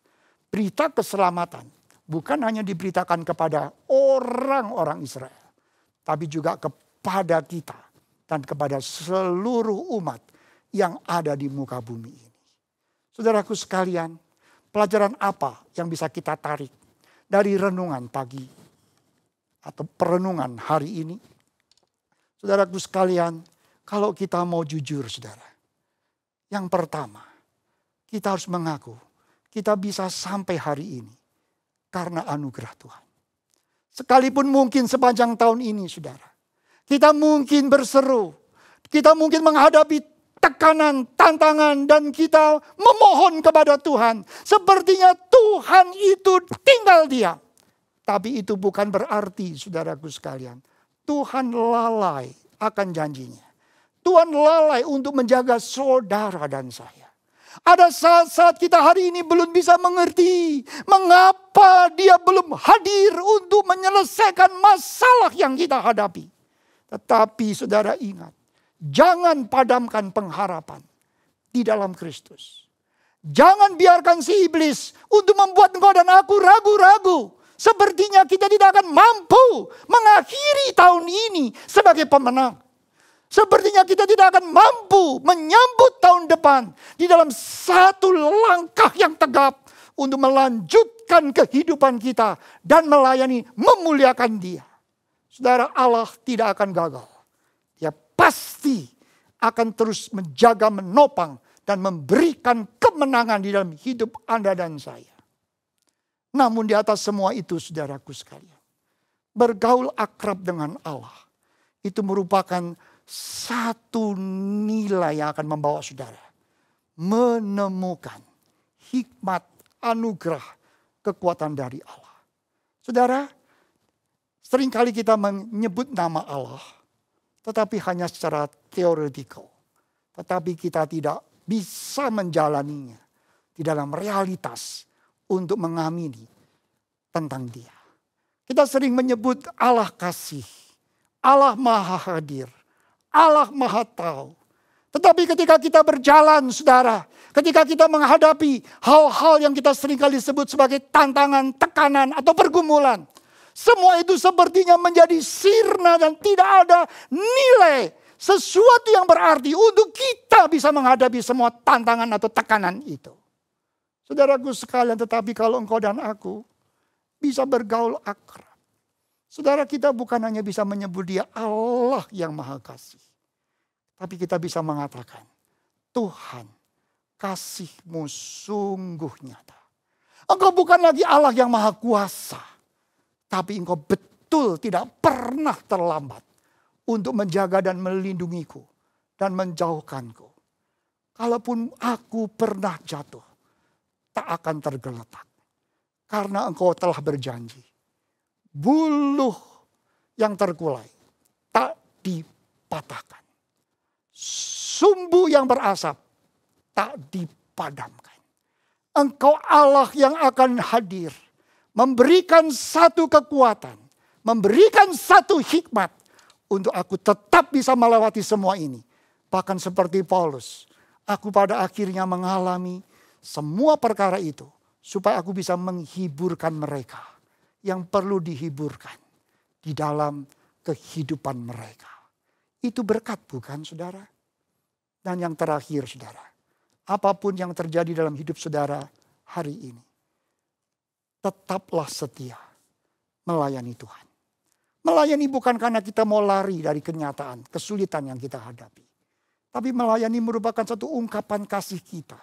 [SPEAKER 3] Berita keselamatan bukan hanya diberitakan kepada orang-orang Israel. Tapi juga kepada kita. Dan kepada seluruh umat yang ada di muka bumi ini. Saudaraku sekalian, pelajaran apa yang bisa kita tarik dari renungan pagi atau perenungan hari ini? Saudaraku sekalian, kalau kita mau jujur, saudara. Yang pertama, kita harus mengaku kita bisa sampai hari ini karena anugerah Tuhan. Sekalipun mungkin sepanjang tahun ini, saudara. Kita mungkin berseru, kita mungkin menghadapi tekanan, tantangan, dan kita memohon kepada Tuhan. Sepertinya Tuhan itu tinggal diam. Tapi itu bukan berarti, saudaraku sekalian, Tuhan lalai akan janjinya. Tuhan lalai untuk menjaga saudara dan saya. Ada saat-saat kita hari ini belum bisa mengerti mengapa dia belum hadir untuk menyelesaikan masalah yang kita hadapi. Tetapi saudara ingat, jangan padamkan pengharapan di dalam Kristus. Jangan biarkan si iblis untuk membuat engkau dan aku ragu-ragu. Sepertinya kita tidak akan mampu mengakhiri tahun ini sebagai pemenang. Sepertinya kita tidak akan mampu menyambut tahun depan di dalam satu langkah yang tegap untuk melanjutkan kehidupan kita dan melayani, memuliakan Dia. Saudara, Allah tidak akan gagal. Dia pasti akan terus menjaga, menopang dan memberikan kemenangan di dalam hidup Anda dan saya. Namun di atas semua itu, saudaraku sekalian, bergaul akrab dengan Allah itu merupakan satu nilai yang akan membawa saudara menemukan hikmat, anugerah, kekuatan dari Allah. Saudara, seringkali kita menyebut nama Allah, tetapi hanya secara teoretikal. Tetapi kita tidak bisa menjalaninya di dalam realitas untuk mengamini tentang Dia. Kita sering menyebut Allah kasih, Allah maha hadir, Allah maha tahu. Tetapi ketika kita berjalan, saudara, ketika kita menghadapi hal-hal yang kita seringkali sebut sebagai tantangan, tekanan, atau pergumulan, semua itu sepertinya menjadi sirna dan tidak ada nilai sesuatu yang berarti untuk kita bisa menghadapi semua tantangan atau tekanan itu. Saudaraku sekalian, tetapi kalau engkau dan aku bisa bergaul akrab. Saudara, kita bukan hanya bisa menyebut Dia Allah yang maha kasih. Tapi kita bisa mengatakan, Tuhan, kasih-Mu sungguh nyata. Engkau bukan lagi Allah yang maha kuasa. Tapi Engkau betul tidak pernah terlambat untuk menjaga dan melindungiku dan menjauhkanku. Kalaupun aku pernah jatuh, tak akan tergeletak. Karena Engkau telah berjanji. Buluh yang terkulai tak dipatahkan. sumbu yang berasap, tak dipadamkan. Engkau Allah yang akan hadir, memberikan satu kekuatan, memberikan satu hikmat untuk aku tetap bisa melewati semua ini. Bahkan seperti Paulus, aku pada akhirnya mengalami semua perkara itu supaya aku bisa menghiburkan mereka yang perlu dihiburkan di dalam kehidupan mereka. Itu berkat bukan saudara? Dan yang terakhir saudara, apapun yang terjadi dalam hidup saudara hari ini, tetaplah setia melayani Tuhan. Melayani bukan karena kita mau lari dari kenyataan, kesulitan yang kita hadapi. Tapi melayani merupakan satu ungkapan kasih kita.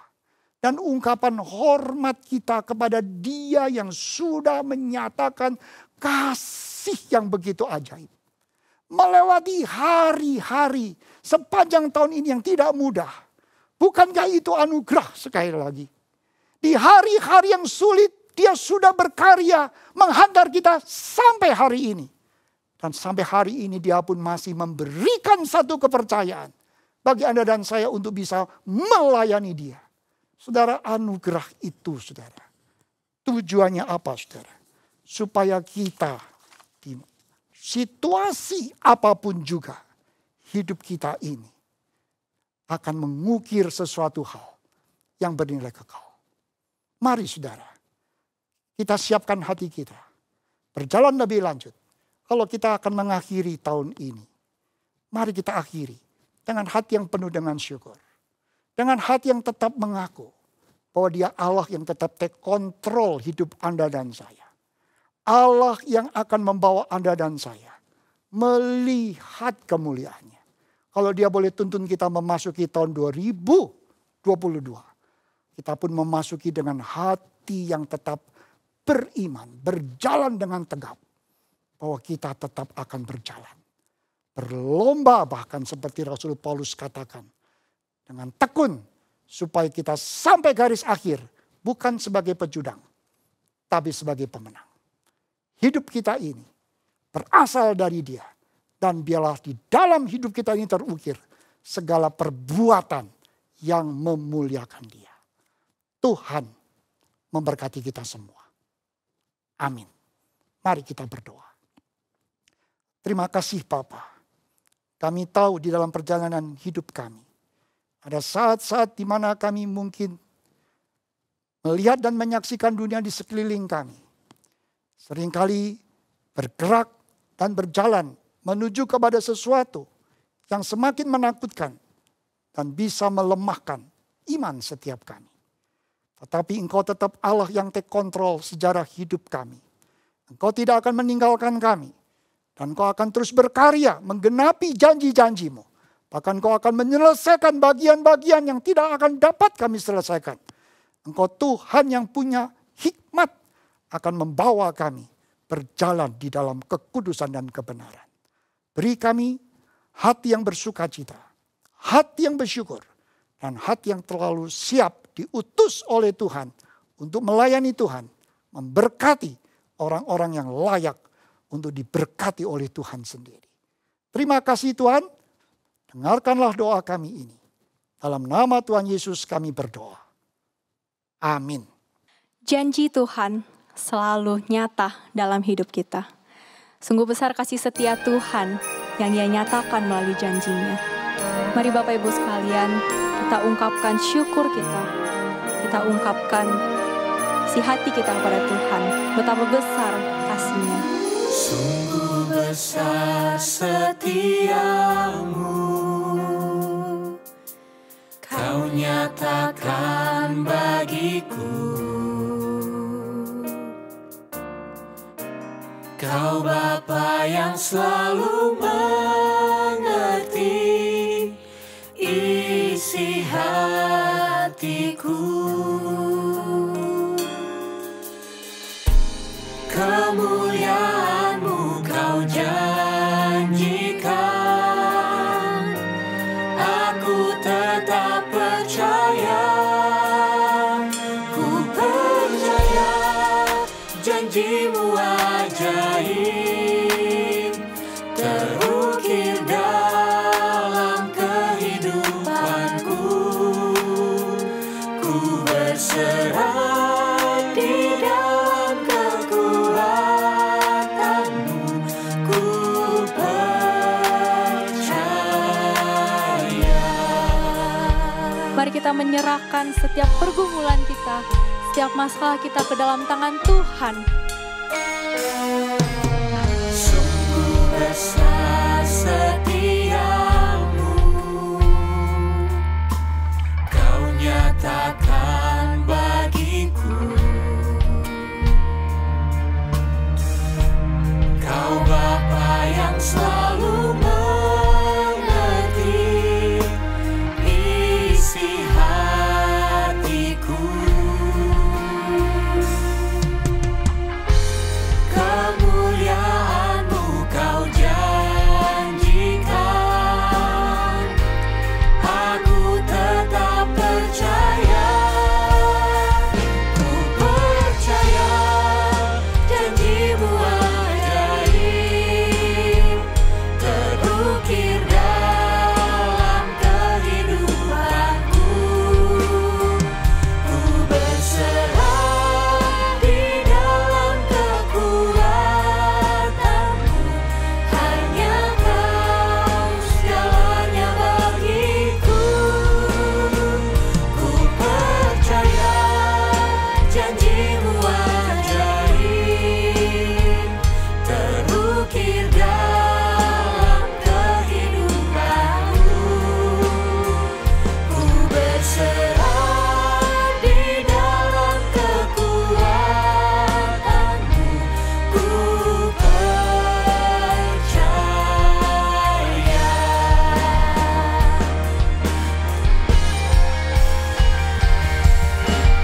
[SPEAKER 3] Dan ungkapan hormat kita kepada Dia yang sudah menyatakan kasih yang begitu ajaib. Melewati hari-hari sepanjang tahun ini yang tidak mudah. Bukankah itu anugerah sekali lagi? Di hari-hari yang sulit Dia sudah berkarya menghantar kita sampai hari ini. Dan sampai hari ini Dia pun masih memberikan satu kepercayaan bagi Anda dan saya untuk bisa melayani Dia. Saudara, anugerah itu saudara. Tujuannya apa saudara? Supaya kita di situasi apapun juga hidup kita ini akan mengukir sesuatu hal yang bernilai kekal. Mari saudara, kita siapkan hati kita. Berjalan lebih lanjut. Kalau kita akan mengakhiri tahun ini, mari kita akhiri dengan hati yang penuh dengan syukur. Dengan hati yang tetap mengaku bahwa Dia Allah yang tetap take control hidup Anda dan saya. Allah yang akan membawa Anda dan saya melihat kemuliaannya. Kalau Dia boleh tuntun kita memasuki tahun 2022, kita pun memasuki dengan hati yang tetap beriman, berjalan dengan tegap. Bahwa kita tetap akan berjalan. Berlomba bahkan seperti Rasul Paulus katakan. Dengan tekun supaya kita sampai garis akhir. Bukan sebagai pecundang, tapi sebagai pemenang. Hidup kita ini berasal dari Dia. Dan biarlah di dalam hidup kita ini terukir segala perbuatan yang memuliakan Dia. Tuhan memberkati kita semua. Amin. Mari kita berdoa. Terima kasih Bapa. Kami tahu di dalam perjalanan hidup kami. Ada saat-saat di mana kami mungkin melihat dan menyaksikan dunia di sekeliling kami. Seringkali bergerak dan berjalan menuju kepada sesuatu yang semakin menakutkan dan bisa melemahkan iman setiap kami. Tetapi Engkau tetap Allah yang take control sejarah hidup kami. Engkau tidak akan meninggalkan kami. Dan Engkau akan terus berkarya menggenapi janji-janji-Mu. Bahkan Engkau akan menyelesaikan bagian-bagian yang tidak akan dapat kami selesaikan. Engkau Tuhan yang punya hikmat akan membawa kami berjalan di dalam kekudusan dan kebenaran. Beri kami hati yang bersukacita, hati yang bersyukur, dan hati yang terlalu siap diutus oleh Tuhan untuk melayani Tuhan, memberkati orang-orang yang layak untuk diberkati oleh Tuhan sendiri. Terima kasih Tuhan. Dengarkanlah doa kami ini. Dalam nama Tuhan Yesus kami berdoa. Amin.
[SPEAKER 2] Janji Tuhan selalu nyata dalam hidup kita. Sungguh besar kasih setia Tuhan yang Dia nyatakan melalui janjinya. Mari Bapak Ibu sekalian, kita ungkapkan syukur kita. Kita ungkapkan isi hati kita kepada Tuhan. Betapa besar kasih-Nya.
[SPEAKER 4] Sungguh besar setiamu, Kau nyatakan bagiku. Kau Bapa yang selalu mengerti isi hatiku. Kemuliaan-Mu Kau janjikan, aku tetap percaya. Ku percaya janji-Mu ajaib terukir dalam kehidupan. berserah di dalam kekuatan-Mu, ku percaya.
[SPEAKER 2] Mari kita menyerahkan setiap pergumulan kita, setiap masalah kita ke dalam tangan Tuhan.
[SPEAKER 4] Sungguh besar setiamu, Kau nyatakan bagiku. Kau Bapa yang selalu mengerti isi hatiku. Kemuliaan-Mu Kau janjikan, aku tetap percaya. Ku percaya janji-Mu ajaib, terukir dalam kehidupanku. Ku berserah di dalam kekuatan-Mu, hanya Kau segalanya bagiku. Ku percaya janji-Mu ajaib, terukir dalam kehidupanku. Ku berserah di dalam kekuatan-Mu, ku percaya.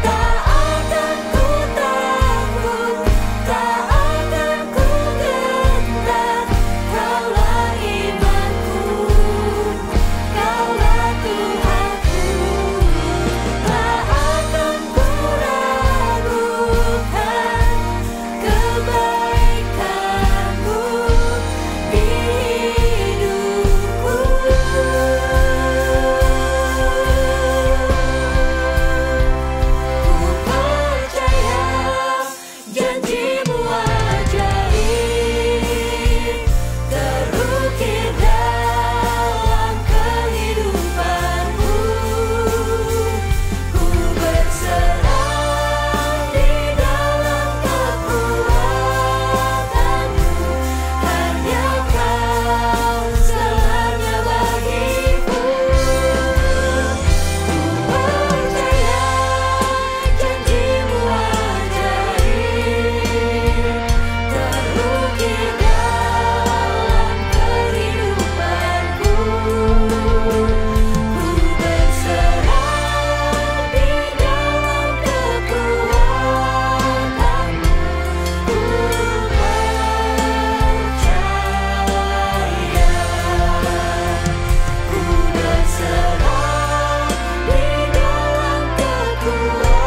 [SPEAKER 4] Tak akan ku takut, tak akan ku gentar, Kaulah imanku, Kaulah Tuhanku. Tak akan ku ragukan kebaikan-Mu di hidupku. Ku percaya janji-Mu ajaib, terukir dalam kehidupanku. Ku berserah di dalam kekuatan-Mu, hanya Kau segalanya bagiku. Ku percaya janji-Mu ajaib, terukir dalam kehidupanku. Ku berserah di dalam kekuatan-Mu, ku percaya. Ku berserah di dalam kekuatan-Mu, ku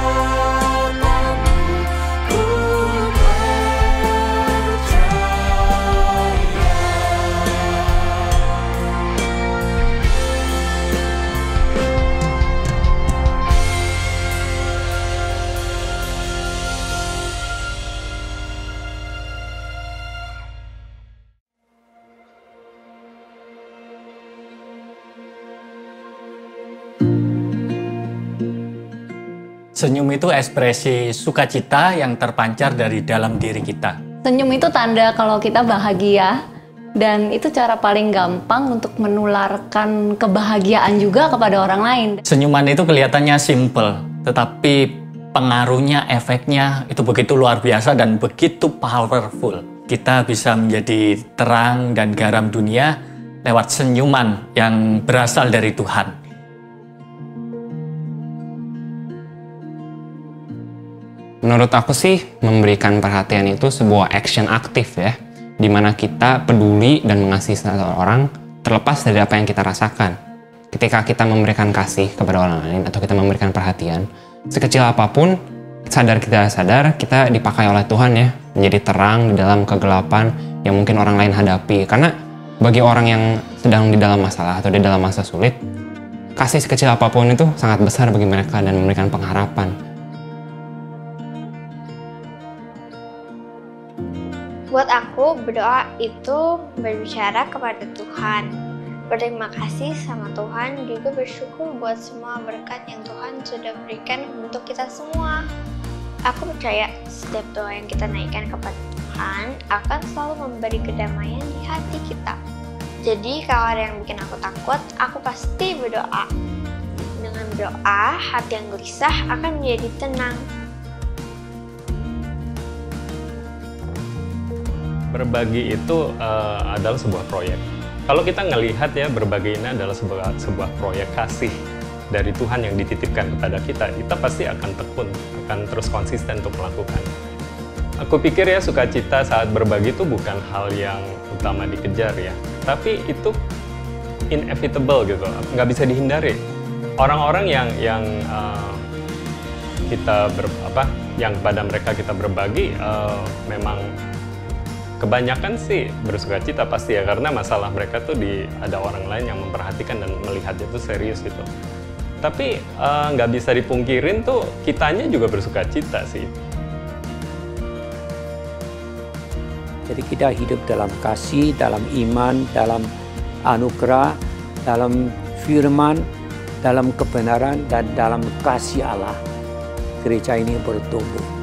[SPEAKER 5] Senyum itu ekspresi sukacita yang terpancar dari dalam diri kita.
[SPEAKER 6] Senyum itu tanda kalau kita bahagia, dan itu cara paling gampang untuk menularkan kebahagiaan juga kepada orang lain.
[SPEAKER 5] Senyuman itu kelihatannya simple, tetapi pengaruhnya, efeknya itu begitu luar biasa dan begitu powerful. Kita bisa menjadi terang dan garam dunia lewat senyuman yang berasal dari Tuhan.
[SPEAKER 7] Menurut aku sih, memberikan perhatian itu sebuah action aktif ya, di mana kita peduli dan mengasihi seseorang terlepas dari apa yang kita rasakan. Ketika kita memberikan kasih kepada orang lain atau kita memberikan perhatian, sekecil apapun, sadar kita dipakai oleh Tuhan ya, menjadi terang di dalam kegelapan yang mungkin orang lain hadapi. Karena bagi orang yang sedang di dalam masalah atau di dalam masa sulit, kasih sekecil apapun itu sangat besar bagi mereka dan memberikan pengharapan.
[SPEAKER 8] Buat aku, berdoa itu berbicara kepada Tuhan. Berterima kasih sama Tuhan, juga bersyukur buat semua berkat yang Tuhan sudah berikan untuk kita semua. Aku percaya setiap doa yang kita naikkan kepada Tuhan akan selalu memberi kedamaian di hati kita. Jadi kalau ada yang bikin aku takut, aku pasti berdoa. Dengan berdoa, hati yang gelisah akan menjadi tenang.
[SPEAKER 9] Berbagi itu adalah sebuah proyek. Kalau kita ngelihat ya, berbagi ini adalah sebuah proyek kasih dari Tuhan yang dititipkan kepada kita pasti akan tekun, akan terus konsisten untuk melakukan. Aku pikir ya, sukacita saat berbagi itu bukan hal yang utama dikejar ya, tapi itu inevitable gitu, nggak bisa dihindari. Orang-orang yang yang pada mereka kita berbagi memang kebanyakan sih bersukacita pasti ya, karena masalah mereka tuh ada orang lain yang memperhatikan dan melihat itu serius gitu. Tapi nggak bisa dipungkirin tuh kitanya juga bersukacita sih.
[SPEAKER 10] Jadi kita hidup dalam kasih, dalam iman, dalam anugerah, dalam firman, dalam kebenaran, dan dalam kasih Allah. Gereja ini bertumbuh.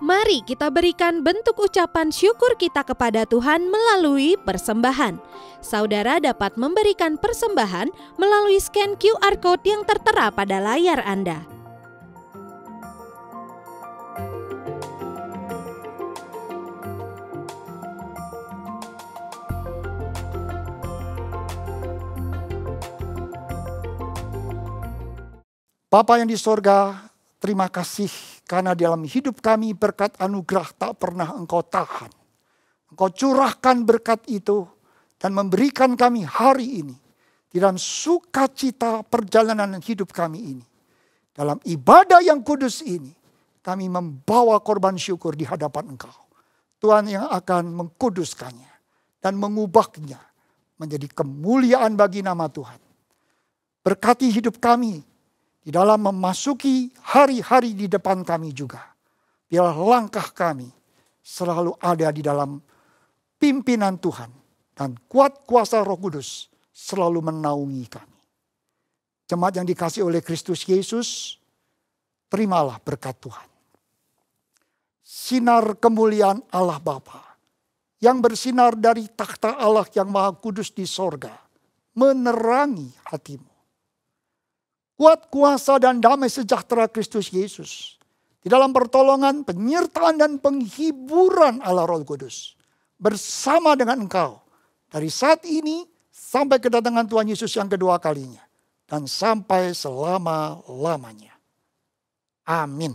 [SPEAKER 11] Mari kita berikan bentuk ucapan syukur kita kepada Tuhan melalui persembahan. Saudara dapat memberikan persembahan melalui scan QR Code yang tertera pada layar Anda.
[SPEAKER 3] Bapa yang di sorga, terima kasih karena dalam hidup kami berkat anugerah tak pernah Engkau tahan. Engkau curahkan berkat itu dan memberikan kami hari ini di dalam sukacita perjalanan hidup kami ini. Dalam ibadah yang kudus ini, kami membawa korban syukur di hadapan Engkau. Tuhan yang akan mengkuduskannya dan mengubahnya menjadi kemuliaan bagi nama Tuhan. Berkati hidup kami di dalam memasuki hari-hari di depan kami juga. Biarlah langkah kami selalu ada di dalam pimpinan Tuhan. Dan kuat kuasa Roh Kudus selalu menaungi kami. Jemaat yang dikasihi oleh Kristus Yesus, terimalah berkat Tuhan. Sinar kemuliaan Allah Bapa yang bersinar dari takhta Allah yang Maha Kudus di sorga menerangi hatimu. Kuat kuasa dan damai sejahtera Kristus Yesus di dalam pertolongan, penyertaan dan penghiburan Allah Roh Kudus bersama dengan engkau dari saat ini sampai kedatangan Tuhan Yesus yang kedua kalinya dan sampai selama-lamanya. Amin.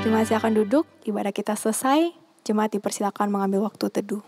[SPEAKER 2] Jemaat silakan duduk, ibadah kita selesai. Jemaat dipersilakan mengambil waktu teduh.